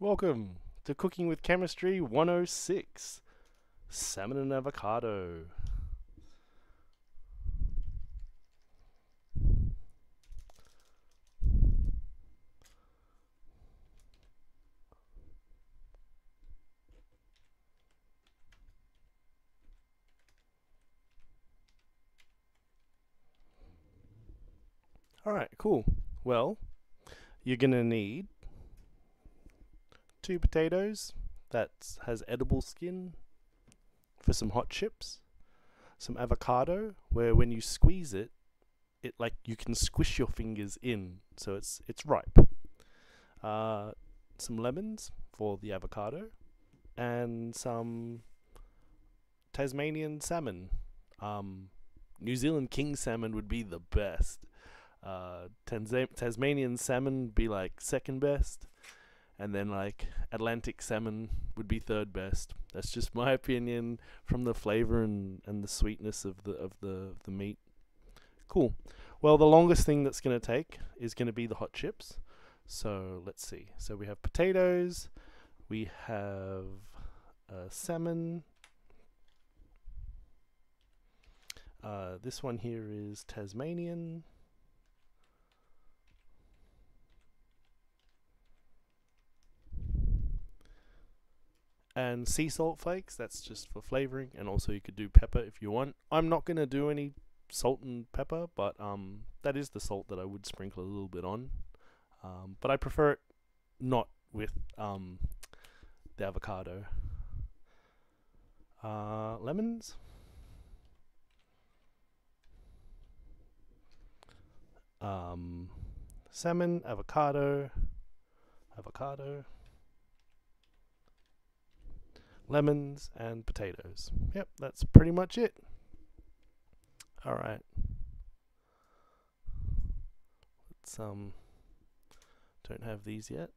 Welcome to Cooking with Chemistry 106, Salmon and Avocado. Alright, cool. Well, you're going to need 2 potatoes that has edible skin for some hot chips, some avocado where when you squeeze it, like you can squish your fingers in, so it's ripe. Some lemons for the avocado, and some Tasmanian salmon. New Zealand king salmon would be the best. Tasmanian salmon would be like second best, and then like Atlantic salmon would be third best. That's just my opinion from the flavor and the sweetness of the meat. Cool. Well, the longest thing that's going to take is going to be the hot chips. So let's see. So we have potatoes, we have salmon. This one here is Tasmanian. And sea salt flakes, that's just for flavoring, and also you could do pepper if you want. I'm not going to do any salt and pepper, but that is the salt that I would sprinkle a little bit on. But I prefer it not with the avocado. Lemons. Salmon, avocado, lemons, and potatoes. Yep, that's pretty much it. Alright. Let's don't have these yet.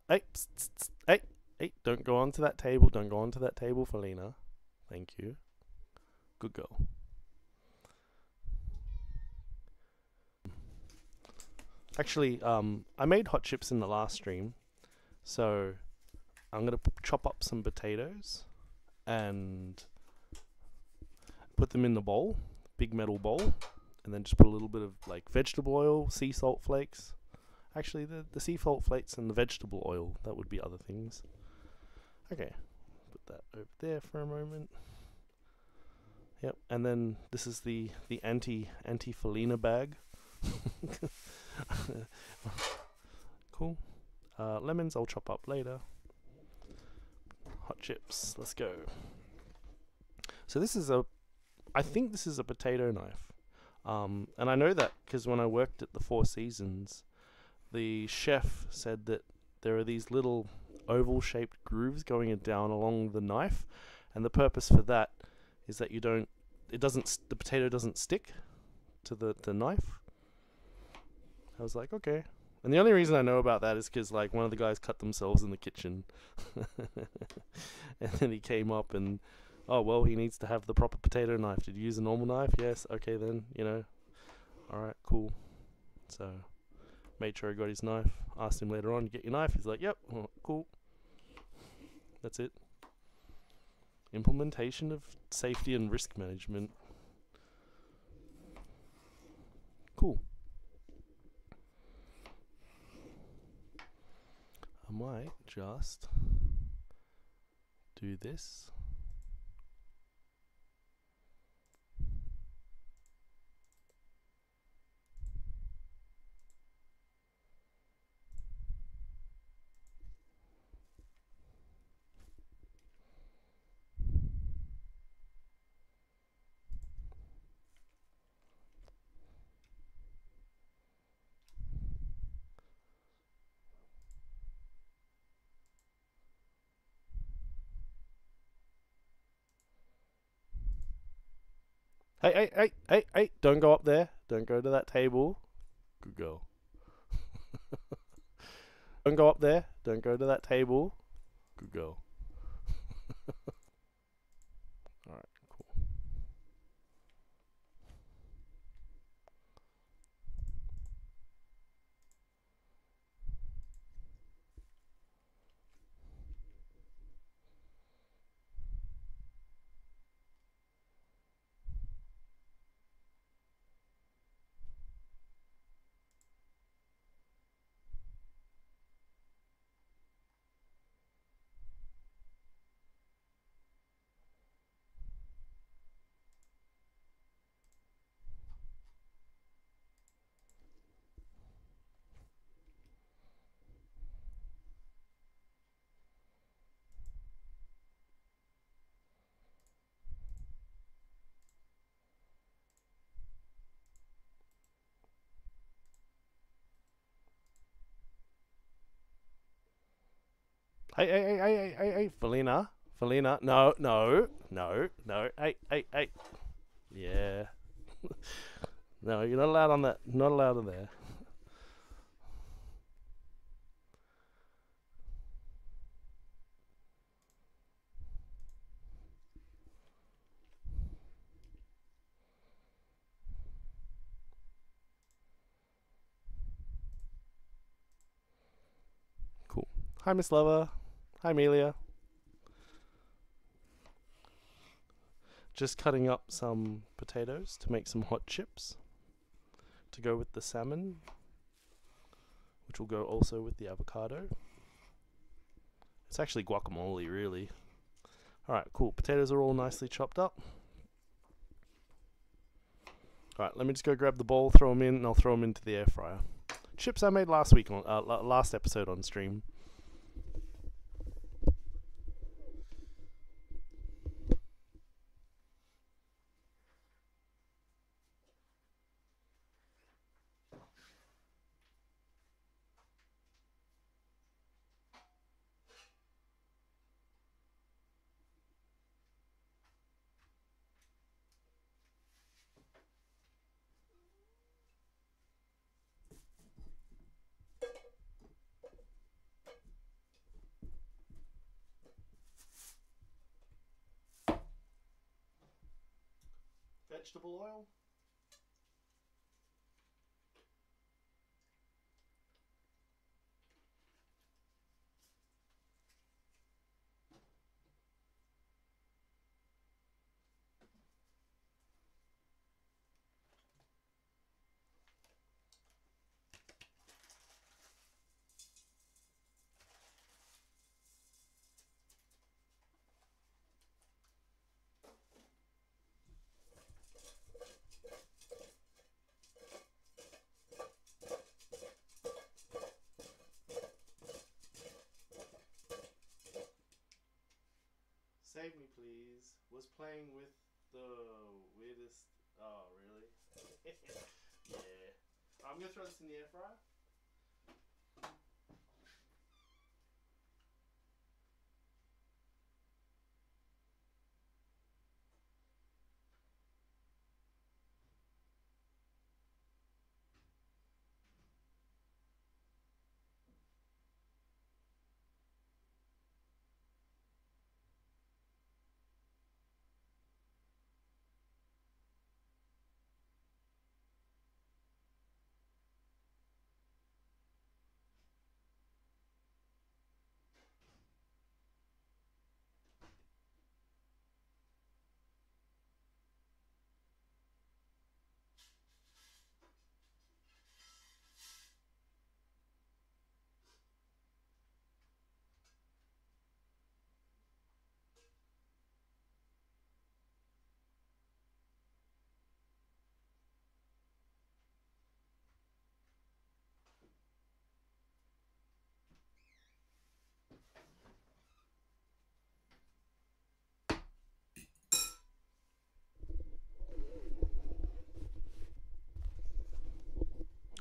Hey, psst, psst, psst, hey, don't go onto that table. Don't go onto that table, Felina. Thank you. Good girl. Actually, I made hot chips in the last stream, so I'm gonna chop up some potatoes and put them in the bowl, big metal bowl, and then just put a little bit of like vegetable oil, sea salt flakes. Actually, the sea salt flakes and the vegetable oil, that would be other things. Okay, put that over there for a moment. Yep, and then this is the anti-Felina bag. Cool. Lemons I'll chop up later. Hot chips, let's go. So this is I think this is a potato knife. And I know that because when I worked at the Four Seasons, the chef said that there are these little oval shaped grooves going down along the knife, and the purpose for that is that the potato doesn't stick to the knife. I was like, okay. And the only reason I know about that is because like one of the guys cut themselves in the kitchen. And then he came up and, oh, well, he needs to have the proper potato knife. Did you use a normal knife? Yes. Okay, then, Alright, cool. So, made sure I got his knife. Asked him later on, get your knife? He's like, yep, oh, cool. That's it. Implementation of safety and risk management. Cool. I might just do this. Hey, don't go up there. Don't go to that table. Good girl. Don't go up there. Don't go to that table. Good girl. Alright, cool. Hey, Felina. Felina. No, no, no, no. Hey. Yeah. No, you're not allowed on that. Not allowed in there. Cool. Hi, Miss Lover. Hi, Amelia. Just cutting up some potatoes to make some hot chips to go with the salmon, which will go also with the avocado. It's actually guacamole, really. Alright, cool. Potatoes are all nicely chopped up. Alright, let me just go grab the bowl, throw them in, and I'll throw them into the air fryer. Chips I made last week on last episode on stream. Vegetable oil. Save me, please. Was playing with the weirdest. Oh, really? Yeah. I'm gonna throw this in the air fryer.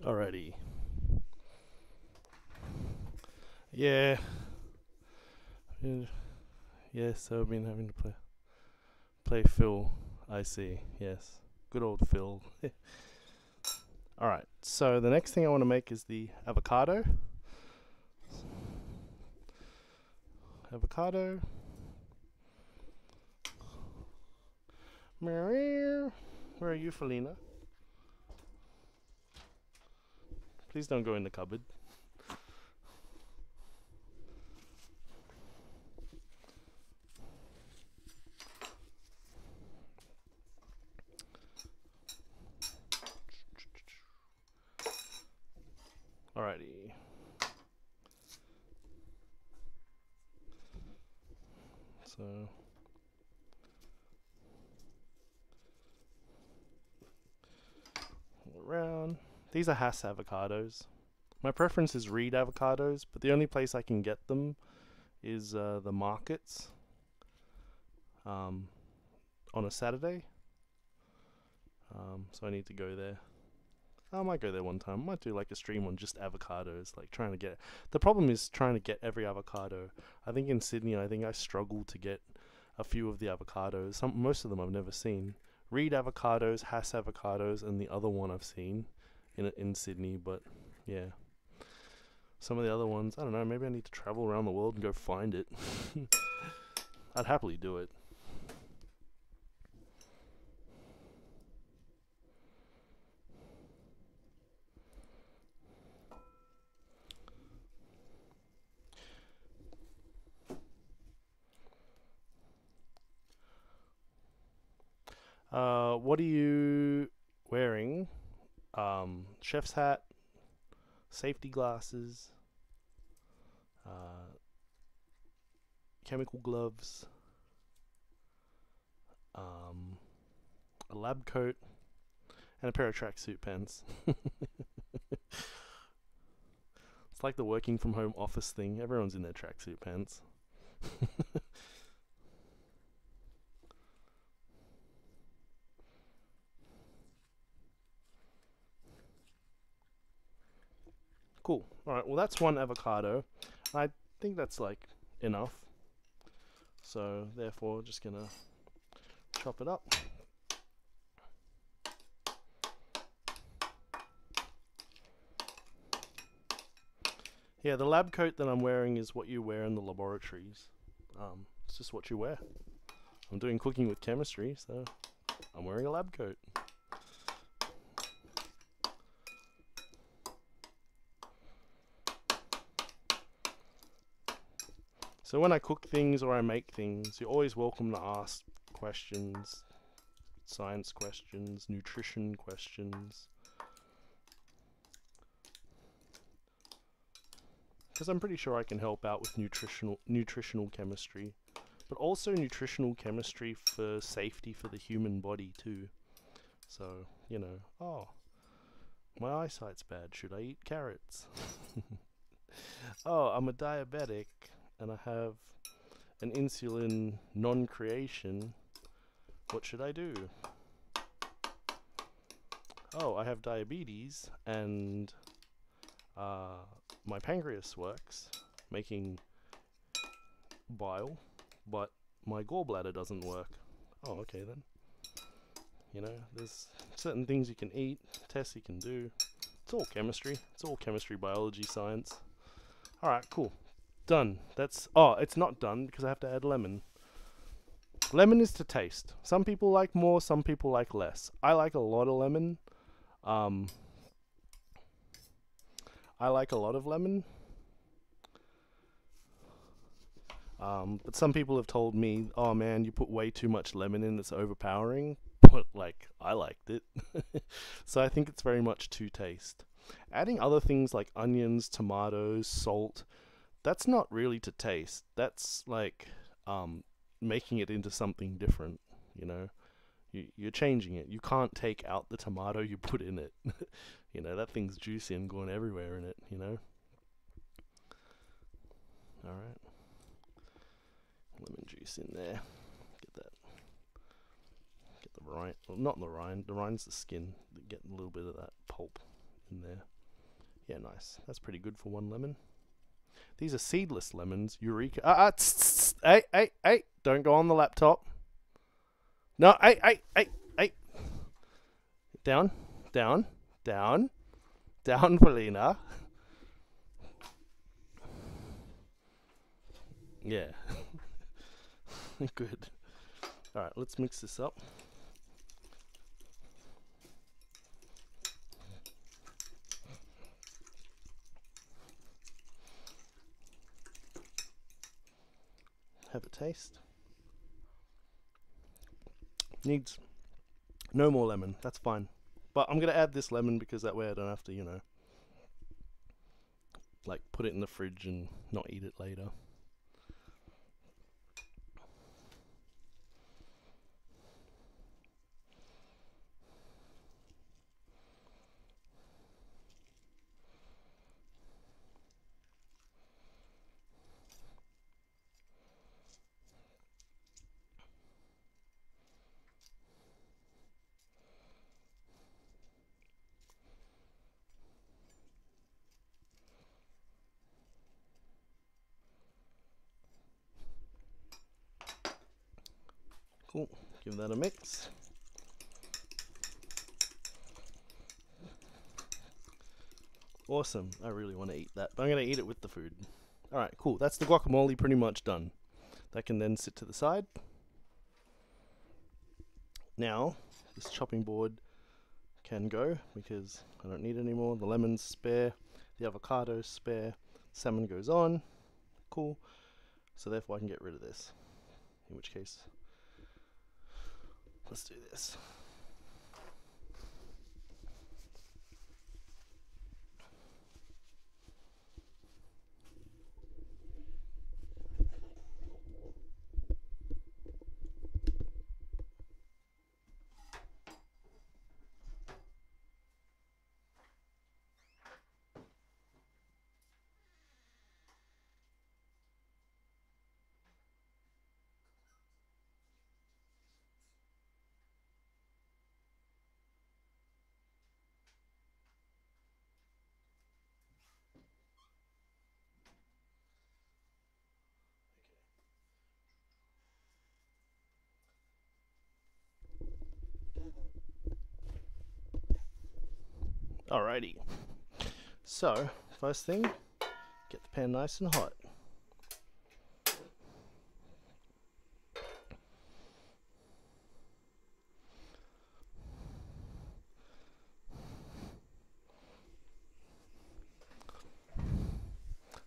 Alrighty. Yeah. Yes, I've been having to play Phil. I see. Yes. Good old Phil. Alright, so the next thing I want to make is the avocado. Avocado. Where are you, Felina? Please don't go in the cupboard. Alrighty. So around. These are Hass avocados. My preference is Reed avocados, but the only place I can get them is the markets on a Saturday. So I need to go there. I might go there one time. I might do like a stream on just avocados, like trying to get. The problem is trying to get every avocado. I think in Sydney, I think I struggle to get a few of the avocados. Most of them I've never seen. Reed avocados, Hass avocados, and the other one I've seen in Sydney. But yeah, some of the other ones, I don't know. Maybe I need to travel around the world and go find it. I'd happily do it. What are you wearing? Chef's hat, safety glasses, chemical gloves, a lab coat, and a pair of tracksuit pants. It's like the working from home office thing. Everyone's in their tracksuit pants. Cool. Alright, well that's one avocado. I think that's like enough. So therefore just gonna chop it up. Yeah, the lab coat that I'm wearing is what you wear in the laboratories. It's just what you wear. I'm doing cooking with chemistry, so I'm wearing a lab coat. So when I cook things or I make things, you're always welcome to ask questions, science questions, nutrition questions. Because I'm pretty sure I can help out with nutritional chemistry, but also nutritional chemistry for safety for the human body too. So, you know, oh, my eyesight's bad, should I eat carrots? Oh, I'm a diabetic and I have an insulin non-creation. What should I do? Oh, I have diabetes and my pancreas works, making bile, but my gallbladder doesn't work. Oh, okay then. You know, there's certain things you can eat, tests you can do. It's all chemistry. It's all chemistry, biology, science. Alright, cool. Done. That's... Oh, it's not done because I have to add lemon. Lemon is to taste. Some people like more, some people like less. I like a lot of lemon. I like a lot of lemon. But some people have told me, oh man, you put way too much lemon in, it's overpowering. But, like, I liked it. So I think it's very much to taste. Adding other things like onions, tomatoes, salt, that's not really to taste. That's, like, making it into something different, you know? You're changing it. You can't take out the tomato you put in it. You know, that thing's juicy and going everywhere in it, you know? Alright. Lemon juice in there. Get that. Get the rind. Well, not the rind. The rind's the skin. Get a little bit of that pulp in there. Yeah, nice. That's pretty good for one lemon. These are seedless lemons. Eureka. Hey, hey, hey. Don't go on the laptop. No, hey. Down, Paulina. Yeah. Good. Alright, let's mix this up. Have a taste. Needs no more lemon, that's fine. But I'm going to add this lemon because that way I don't have to, you know, like put it in the fridge and not eat it later. Cool. Give that a mix. Awesome. I really want to eat that, but I'm going to eat it with the food. Alright, cool. That's the guacamole pretty much done. That can then sit to the side. Now, this chopping board can go because I don't need it anymore. The lemon's spare. The avocado's spare. Salmon goes on. Cool. So therefore I can get rid of this. In which case, let's do this. Alrighty. So, first thing, get the pan nice and hot.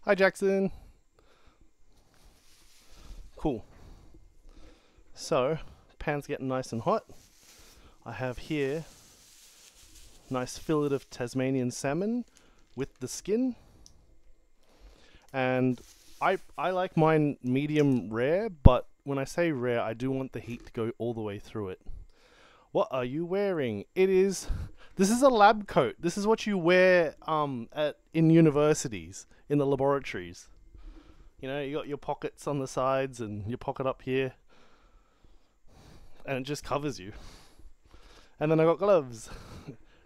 Hi Jackson. Cool. So, pan's getting nice and hot. I have here nice fillet of Tasmanian salmon with the skin. And I like mine medium rare, but when I say rare, I do want the heat to go all the way through it. What are you wearing? This is a lab coat. This is what you wear in universities, in the laboratories. You know, you got your pockets on the sides and your pocket up here. And it just covers you. And then I got gloves.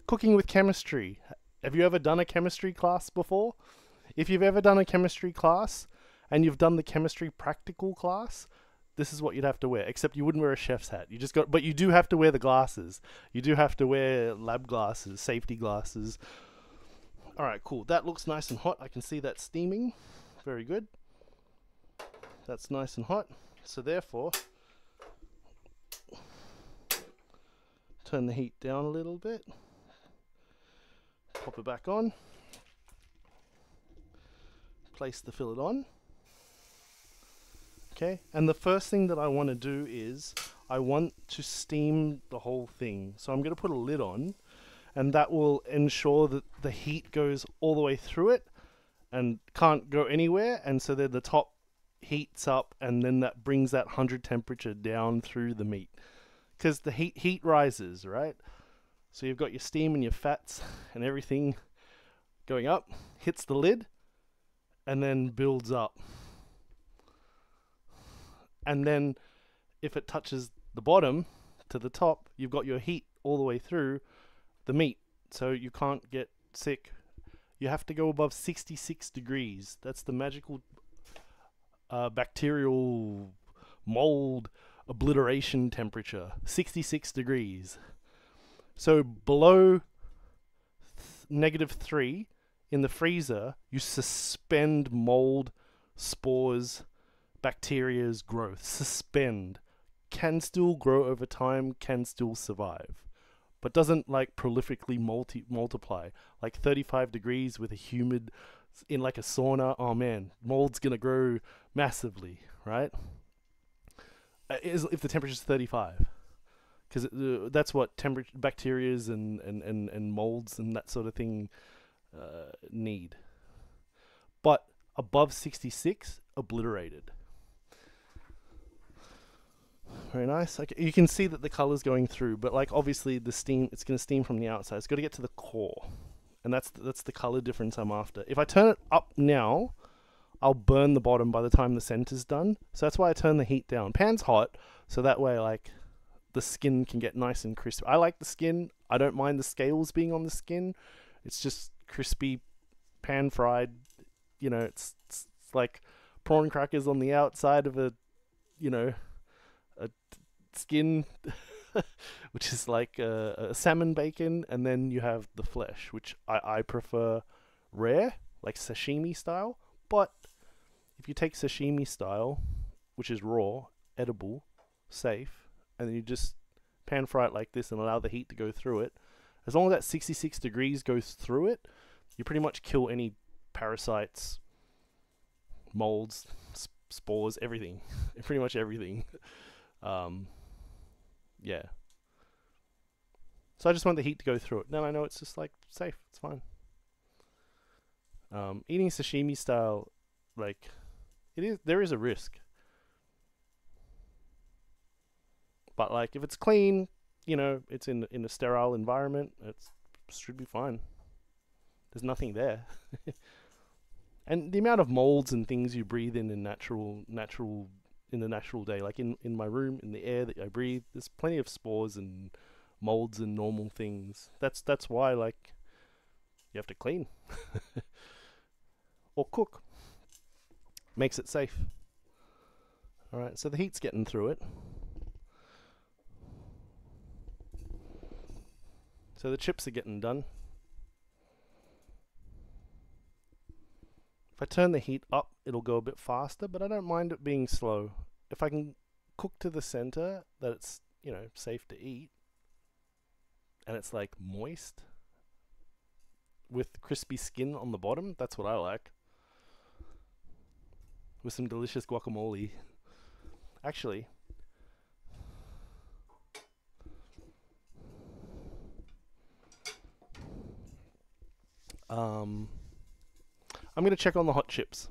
Cooking with chemistry. Have you ever done a chemistry class before? If you've ever done a chemistry class and you've done the chemistry practical class, this is what you'd have to wear, except you wouldn't wear a chef's hat. But you do have to wear the glasses. You do have to wear lab glasses, safety glasses. All right, cool. That looks nice and hot. I can see that steaming. Very good. That's nice and hot. So therefore, turn the heat down a little bit. Pop it back on. Place the fillet on. Okay, and the first thing that I want to do is I want to steam the whole thing. So I'm going to put a lid on, and that will ensure that the heat goes all the way through it and can't go anywhere. And so then the top heats up, and then that brings that 100 temperature down through the meat. Because the heat rises, right? So you've got your steam and your fats and everything going up, hits the lid, and then builds up. And then if it touches the bottom to the top, you've got your heat all the way through the meat. So you can't get sick. You have to go above 66 degrees. That's the magical bacterial mold obliteration temperature. 66 degrees. So below -3 in the freezer, you suspend mold, spores, bacteria's growth. Suspend. Can still grow over time, can still survive. But doesn't like prolifically multiply. Like 35 degrees with a humid, in like a sauna, oh man, mold's gonna grow massively, right? If the temperature's 35. Because that's what bacterias and molds and that sort of thing need. But above 66, obliterated. Very nice. Okay, you can see that the color's going through, but like obviously the steam, it's going to steam from the outside. It's got to get to the core, and that's the color difference I'm after. If I turn it up now, I'll burn the bottom by the time the center's done. So that's why I turn the heat down. Pan's hot, so that way like the skin can get nice and crisp. I like the skin. I don't mind the scales being on the skin. It's just crispy, pan fried. You know, it's like prawn crackers on the outside of a skin, which is like a salmon bacon, and then you have the flesh, which I prefer rare, like sashimi style. But if you take sashimi style, which is raw, edible, safe, and then you just pan fry it like this and allow the heat to go through it, as long as that 66 degrees goes through it, you pretty much kill any parasites, molds, spores, everything. Pretty much everything. Yeah. So I just want the heat to go through it. Then I know it's just like safe. It's fine. Eating sashimi style, like, there is a risk. But like if it's clean, you know, it's in a sterile environment, it should be fine. There's nothing there. And the amount of molds and things you breathe in natural in the natural day, like in my room, in the air that I breathe, there's plenty of spores and molds and normal things. That's why, like, you have to clean or cook. Makes it safe. All right, so the heat's getting through it. So the chips are getting done. If I turn the heat up, it'll go a bit faster, but I don't mind it being slow. If I can cook to the center that it's, you know, safe to eat, and it's like moist with crispy skin on the bottom, that's what I like. With some delicious guacamole. Actually, I'm going to check on the hot chips.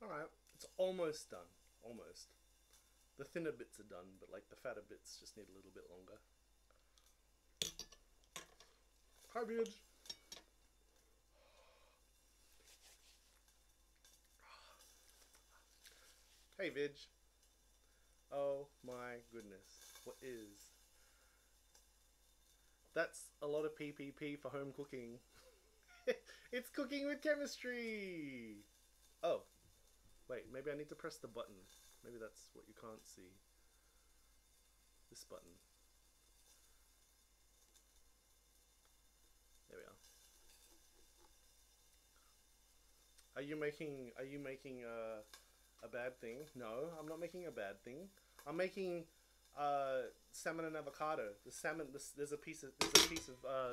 Alright, it's almost done. Almost. The thinner bits are done, but like the fatter bits just need a little bit longer. Hi, Vidge. Hey, Vidge. Oh my goodness. What is? That's a lot of PPP for home cooking. It's cooking with chemistry! Oh. Wait, maybe I need to press the button. Maybe that's what you can't see. This button. There we are. Are you making a bad thing? No, I'm not making a bad thing. I'm making salmon and avocado. The salmon, there's a piece of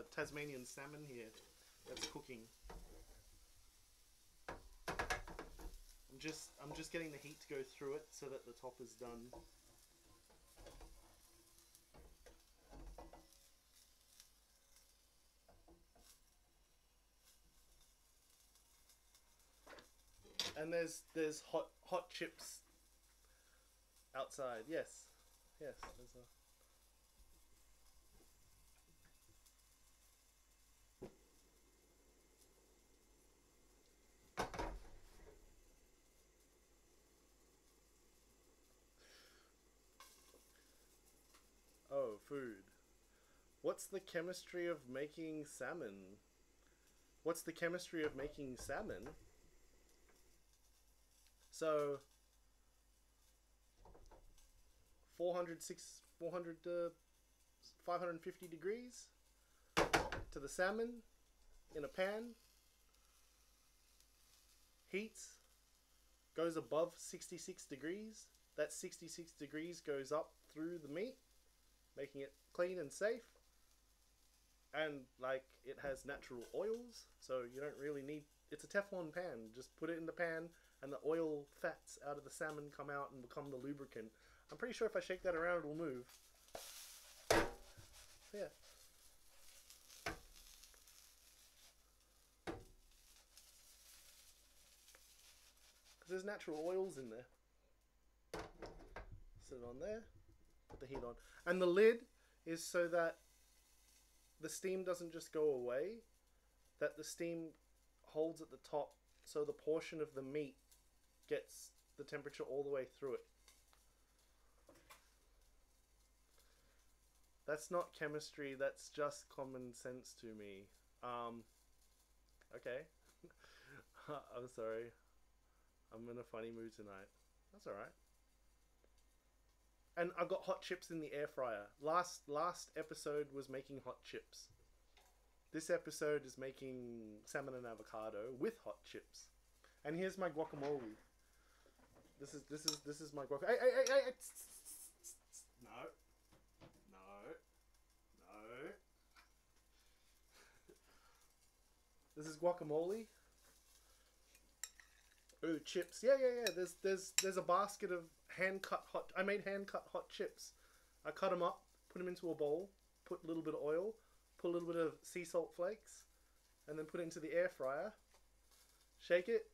Tasmanian salmon here that's cooking. I'm just getting the heat to go through it so that the top is done. And there's hot chips outside. Yes. Yes, there's a Oh, food. What's the chemistry of making salmon? What's the chemistry of making salmon? So 400 to 550 degrees to the salmon in a pan. Heats, goes above 66 degrees, that 66 degrees goes up through the meat, making it clean and safe. And like it has natural oils, so you don't really need, it's a Teflon pan. Just put it in the pan and the oil fats out of the salmon come out and become the lubricant. I'm pretty sure if I shake that around it'll move. Yeah. Because there's natural oils in there. Set it on there, put the heat on. And the lid is so that the steam doesn't just go away, that the steam holds at the top so the portion of the meat gets the temperature all the way through it. That's not chemistry, that's just common sense to me. Okay. I'm sorry. I'm in a funny mood tonight. That's alright. And I've got hot chips in the air fryer. Last episode was making hot chips. This episode is making salmon and avocado with hot chips. And here's my guacamole. This is my guacamole. Hey! No. This is guacamole. Ooh, chips. Yeah. There's a basket of I made hand cut hot chips. I cut them up, put them into a bowl, put a little bit of oil, put a little bit of sea salt flakes, and then put it into the air fryer. Shake it,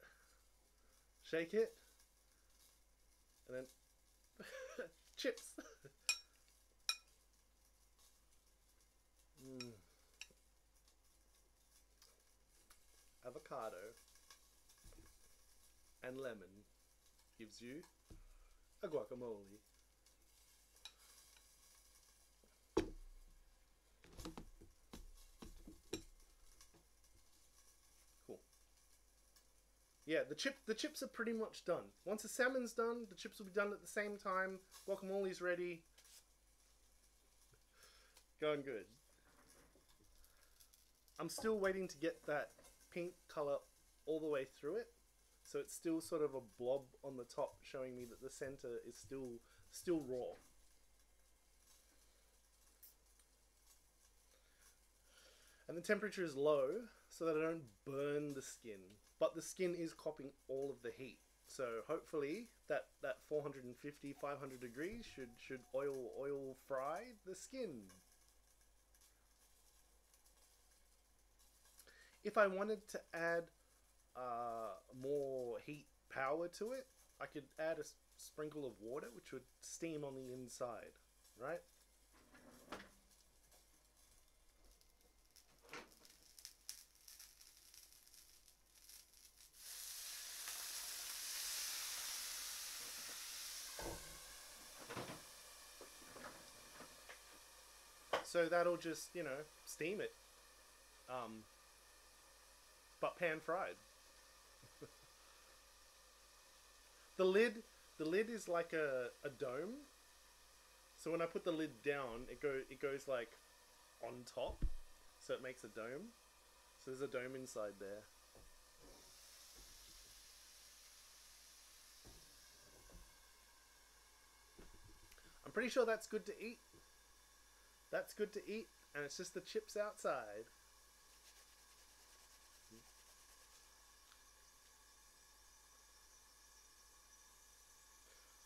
and then chips. Avocado and lemon gives you a guacamole. Cool. Yeah, the chips are pretty much done. Once the salmon's done, the chips will be done at the same time. Guacamole's ready. Going good. I'm still waiting to get that pink color all the way through it. So it's still sort of a blob on the top, showing me that the center is still raw. And the temperature is low so that I don't burn the skin. But the skin is copping all of the heat. So hopefully that 450, 500 degrees should oil fry the skin. If I wanted to add more heat power to it, I could add a sprinkle of water, which would steam on the inside, right? So that'll just, steam it. But pan fried. The lid is like a dome. So when I put the lid down, it goes like on top. So it makes a dome. So there's a dome inside there. I'm pretty sure that's good to eat. That's good to eat, and it's just the chips outside.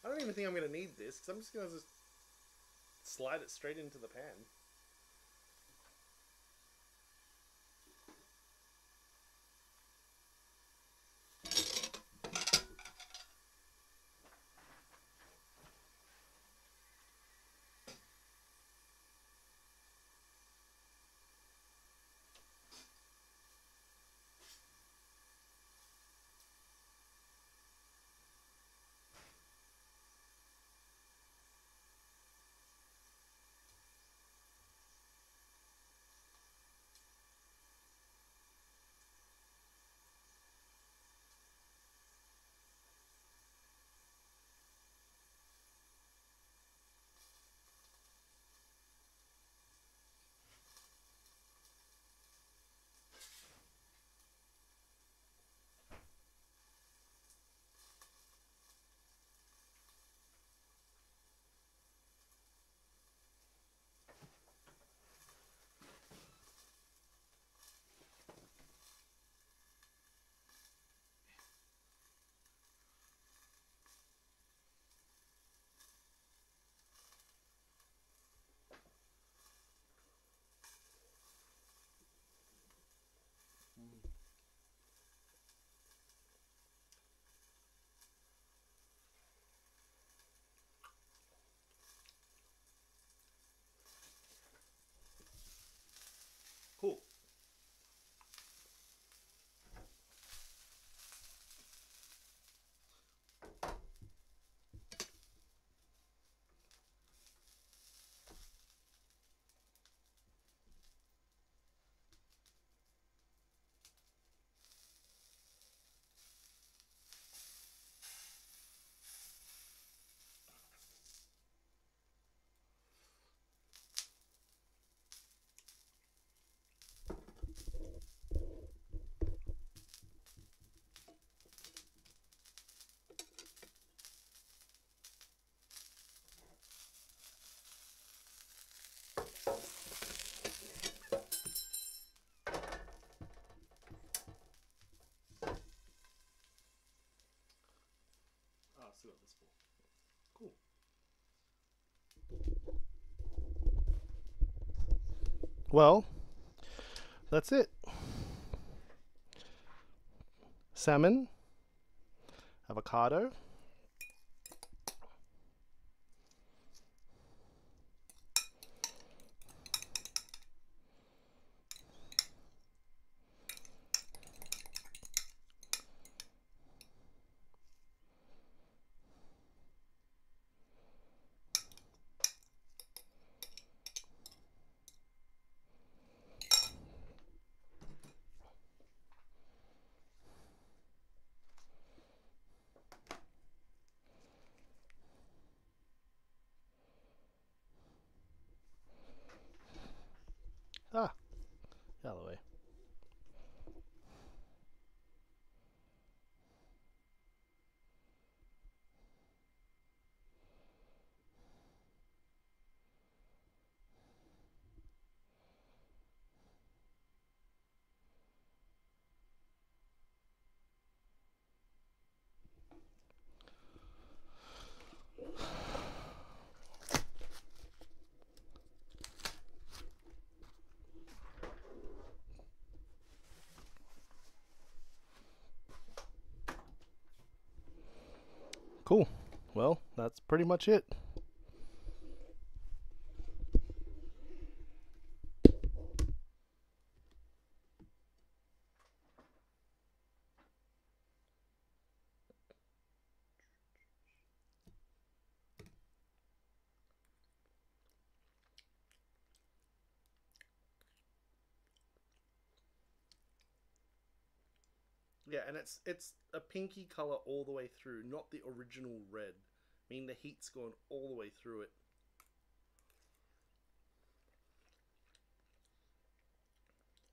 I don't even think I'm going to need this, because I'm just going to just slide it straight into the pan. still got this for. Cool. Well, that's it. Salmon, avocado, ah, out of the way. Cool. Well, that's pretty much it. Yeah, and it's a pinky color all the way through, not the original red. I mean, the heat's gone all the way through it.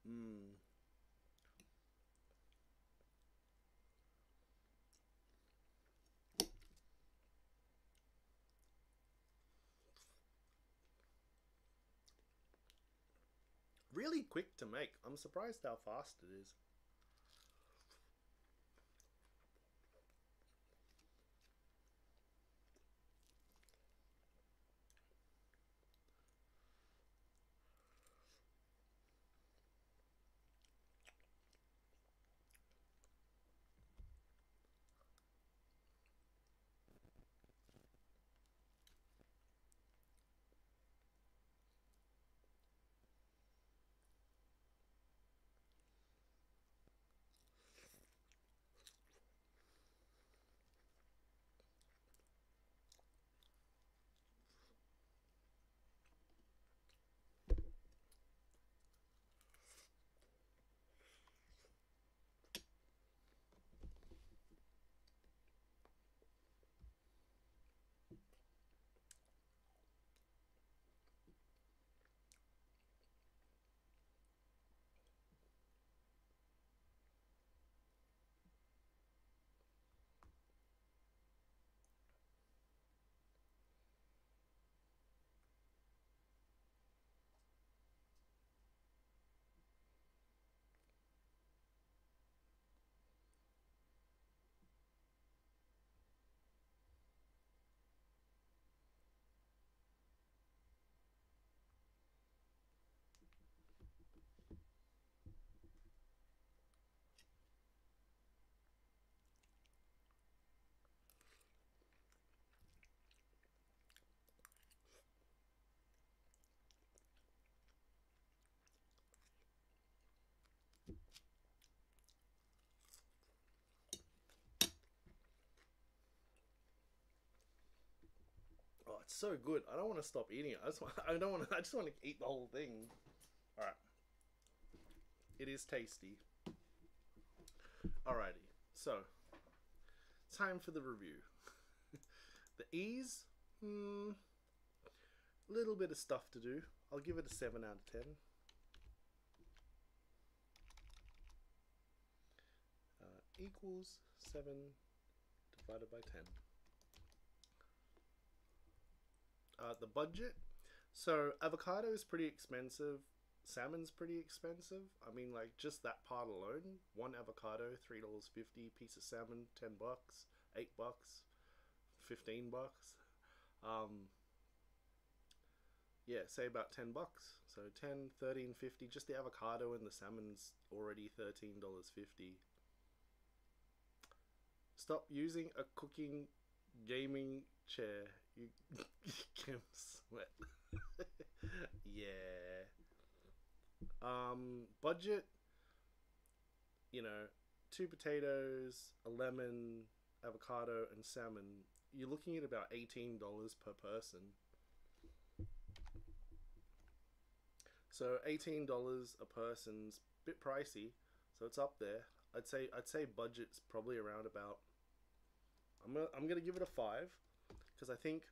Mmm. Really quick to make. I'm surprised how fast it is. Oh, it's so good. I don't want to stop eating it. I don't want to. I just want to eat the whole thing. All right. It is tasty. Alrighty. So, time for the review. The ease, little bit of stuff to do. I'll give it a 7 out of 10. Equals 7 divided by 10. The budget. So avocado is pretty expensive. Salmon's pretty expensive. I mean, like, just that part alone. One avocado, $3.50. Piece of salmon, $10. $8. $15. Yeah, say about $10. So 10, 13.50. Just the avocado and the salmon's already $13.50. Stop using a cooking gaming chair. You can sweat. Yeah. Budget, you know, 2 potatoes, a lemon, avocado, and salmon. You're looking at about $18 per person. So $18 a person's a bit pricey, so it's up there. I'd say budget's probably around about. I'm gonna give it a 5, because I think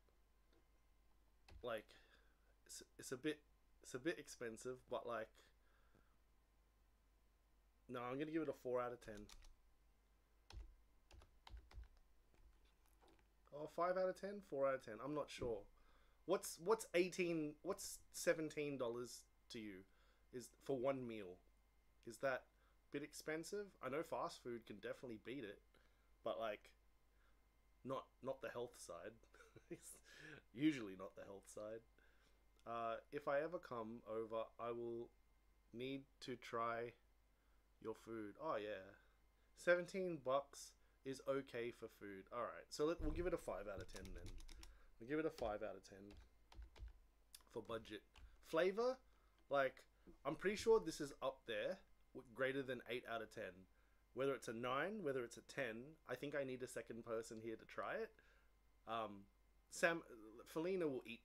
like it's a bit expensive, but like no, I'm gonna give it a 4 out of 10. Oh, 5 out of 10, 4 out of 10. I'm not sure. What's $17 to you is for one meal? Is that a bit expensive? I know fast food can definitely beat it, but like not the health side. It's usually not the health side. If I ever come over, I will need to try your food. Oh yeah, $17 is okay for food. All right, so we'll give it a 5 out of 10 then. We'll give it a 5 out of 10 for budget. Flavor, like I'm pretty sure this is up there with greater than 8 out of 10. Whether it's a 9, whether it's a 10, I think I need a second person here to try it. Felina will eat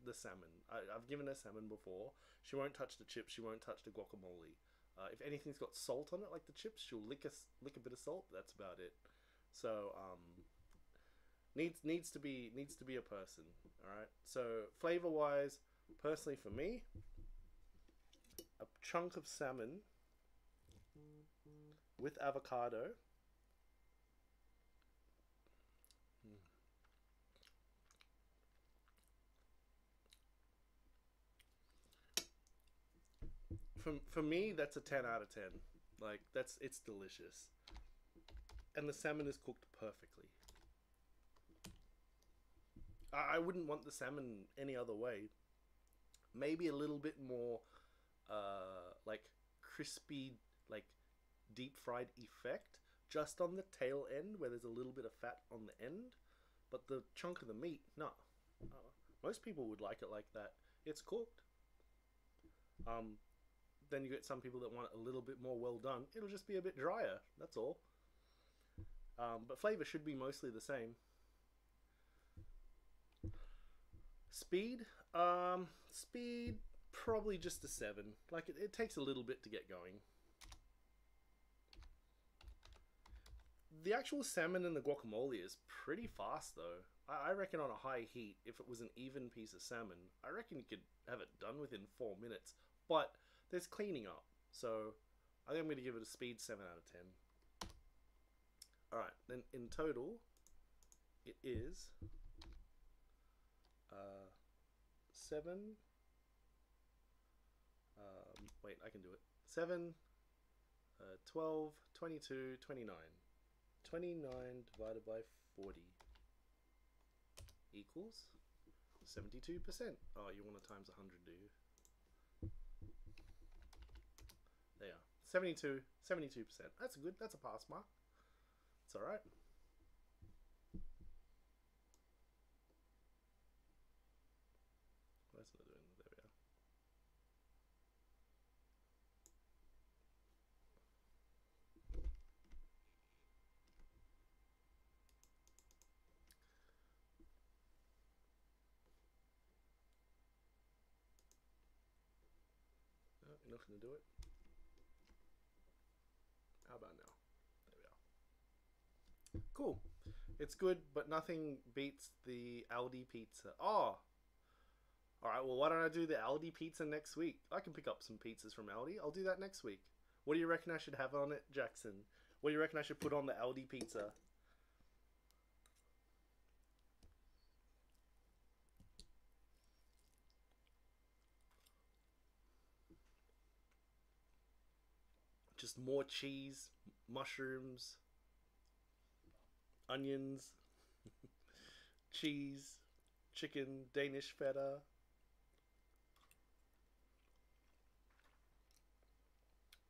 the salmon. I've given her salmon before. She won't touch the chips. She won't touch the guacamole. If anything's got salt on it, like the chips, she'll lick a bit of salt. That's about it. So needs to be a person. All right. So flavor wise, personally for me, a chunk of salmon with avocado. For me, that's a 10 out of 10. Like it's delicious, and the salmon is cooked perfectly. I wouldn't want the salmon any other way. Maybe a little bit more, like crispy, like deep fried effect just on the tail end where there's a little bit of fat on the end, but the chunk of the meat, no. Most people would like it like that. It's cooked. Then you get some people that want it a little bit more well done. It'll just be a bit drier. That's all. But flavor should be mostly the same. Speed, speed probably just a 7. Like it takes a little bit to get going. The actual salmon and the guacamole is pretty fast though. I reckon on a high heat, if it was an even piece of salmon, I reckon you could have it done within 4 minutes. But there's cleaning up, so I think I'm going to give it a speed 7 out of 10. Alright, then in total, it is 7. Wait, I can do it. 7, 12, 22, 29. 29 divided by 40 equals 72%. Oh, you want to times 100, do you? There you are. 72%. That's good. That's a pass mark. It's alright. That's not doing it. There we are. No, you're not going to do it. How about now? There we are. Cool. It's good, but nothing beats the Aldi pizza. Oh! Alright, well, why don't I do the Aldi pizza next week? I can pick up some pizzas from Aldi. I'll do that next week. What do you reckon I should have on it, Jackson? What do you reckon I should put on the Aldi pizza? Just more cheese, mushrooms, onions. cheese, chicken, Danish feta,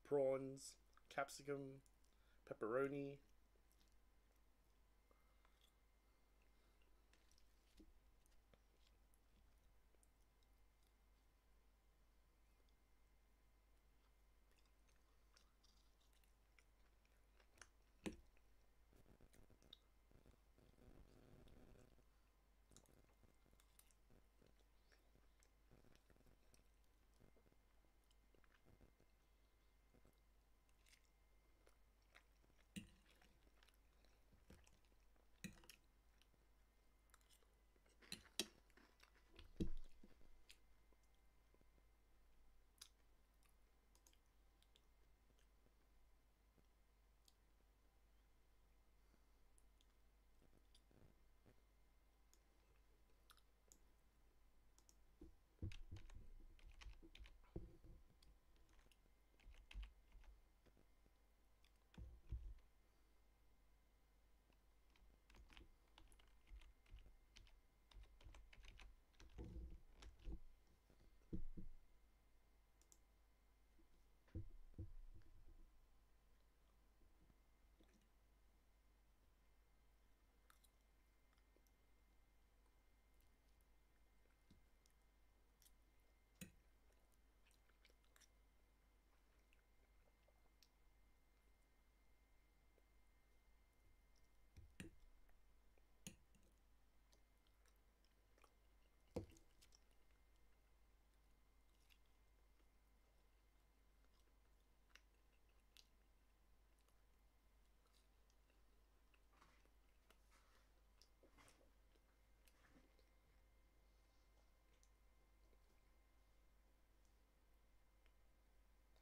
prawns, capsicum, pepperoni.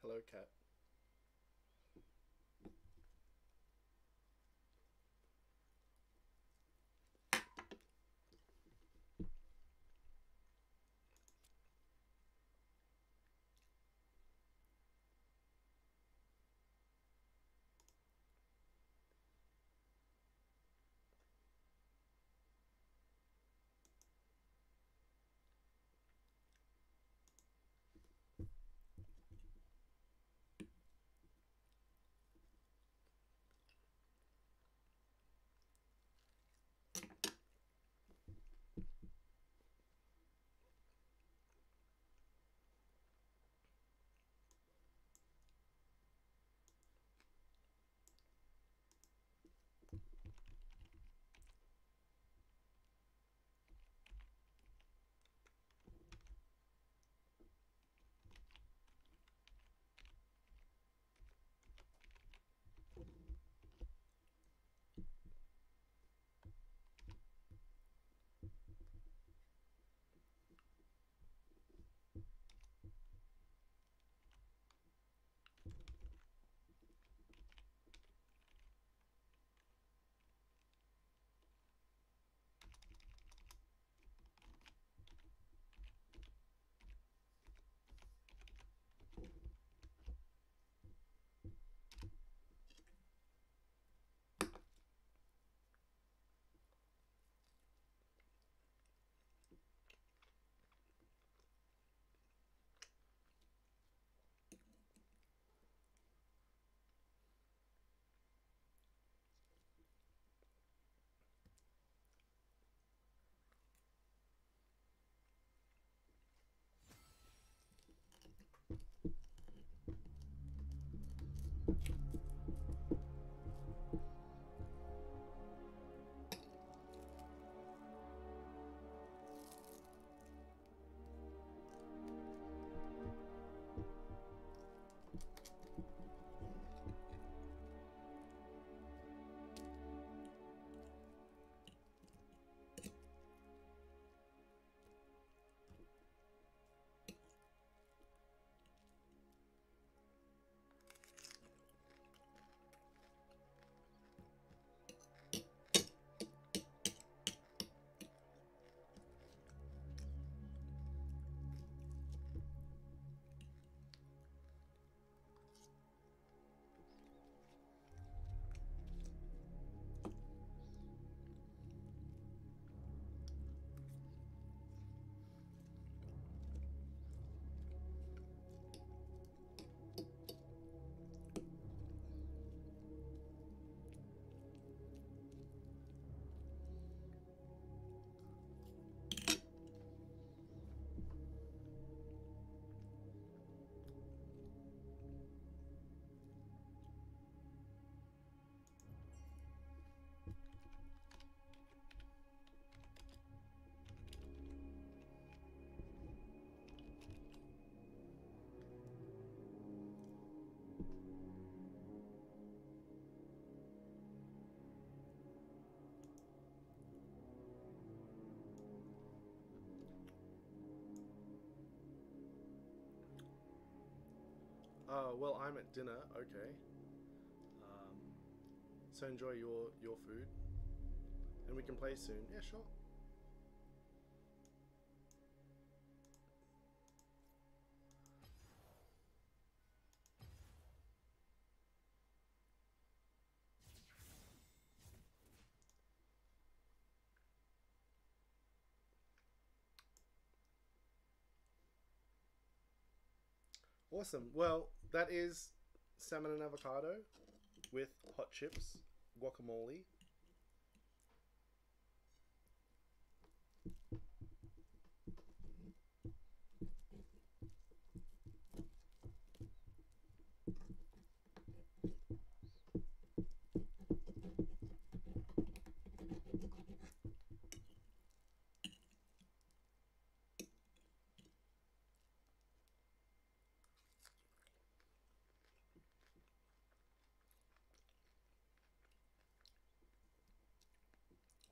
Hello, cat. Well, I'm at dinner. Okay. So enjoy your food, and we can play soon. Yeah, sure. Awesome. Well, that is salmon and avocado with hot chips, guacamole.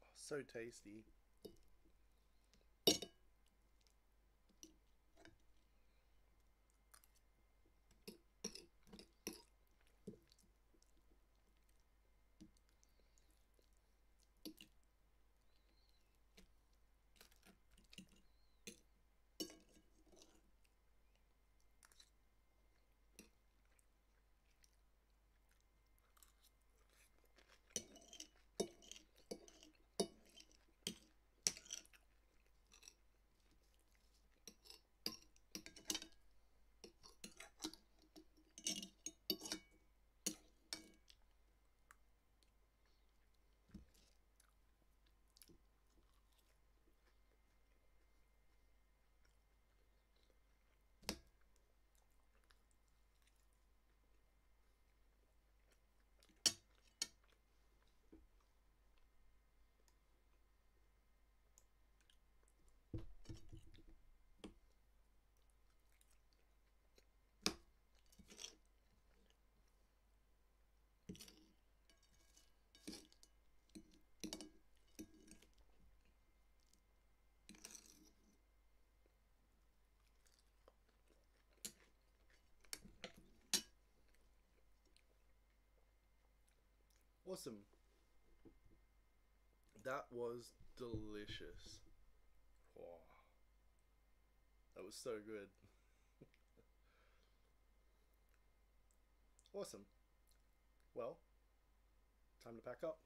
Oh, so tasty. Awesome. That was delicious. Wow. That was so good. Awesome. Well, time to pack up.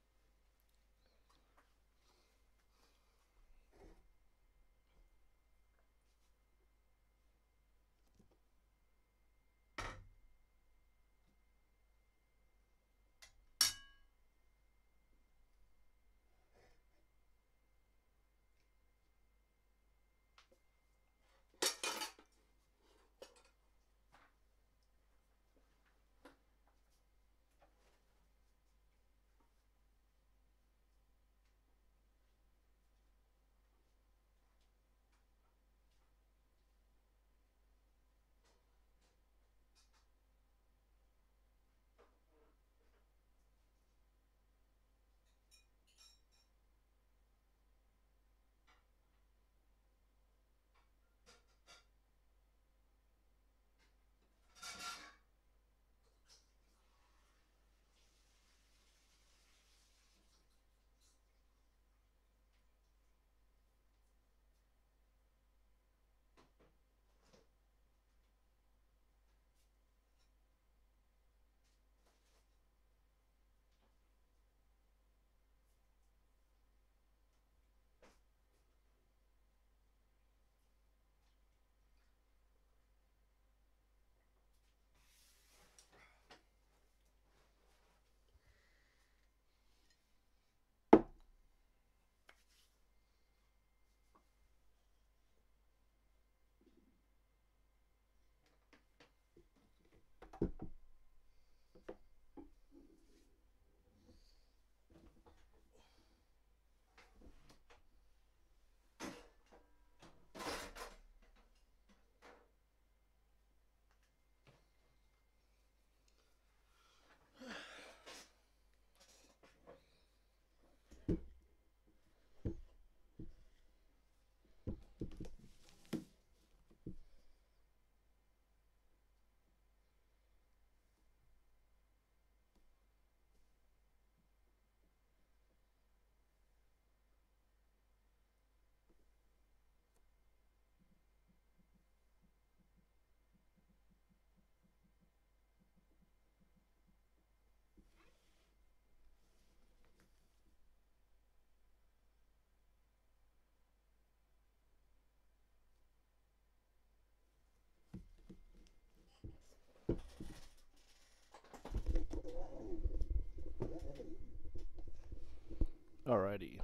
Alrighty.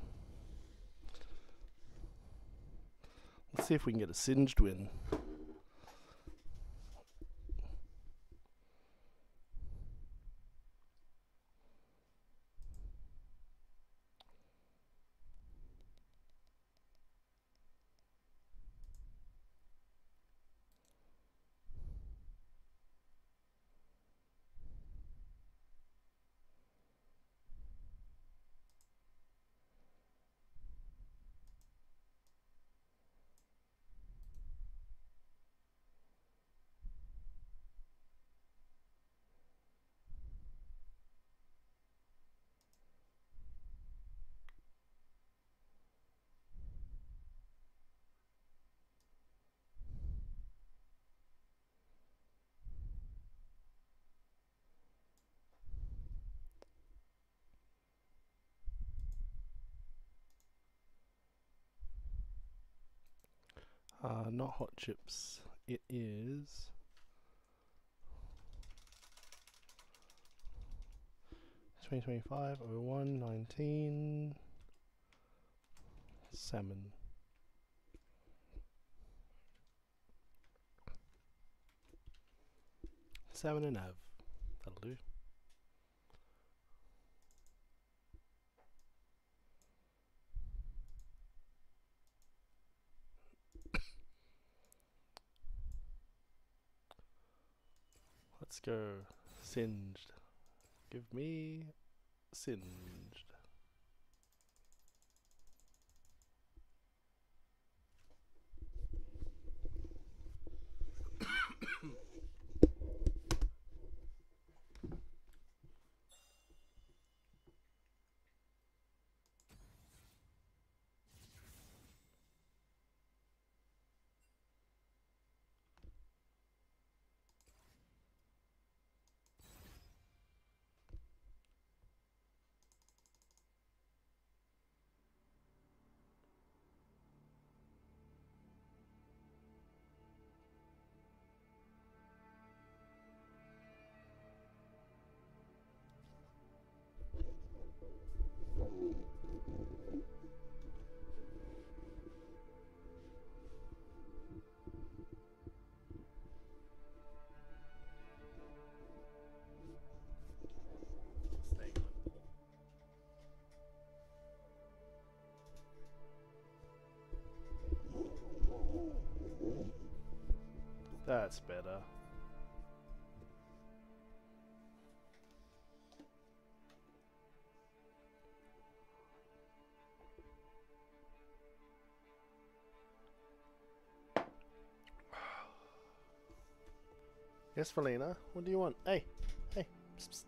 Let's see if we can get a singed win. Not hot chips. It is 2025/01/19 salmon. Salmon and Av. That'll do. Let's go. Singed. Give me singed. That's better. Yes, Felina, what do you want? Hey, hey. Psst, psst.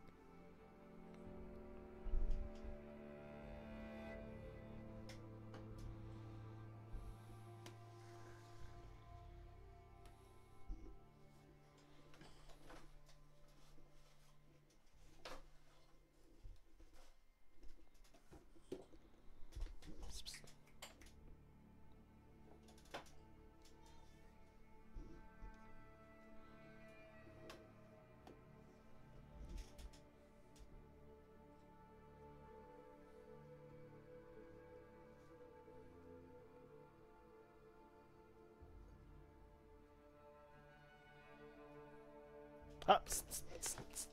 Psst, psst. Ah, psst, psst, psst, psst.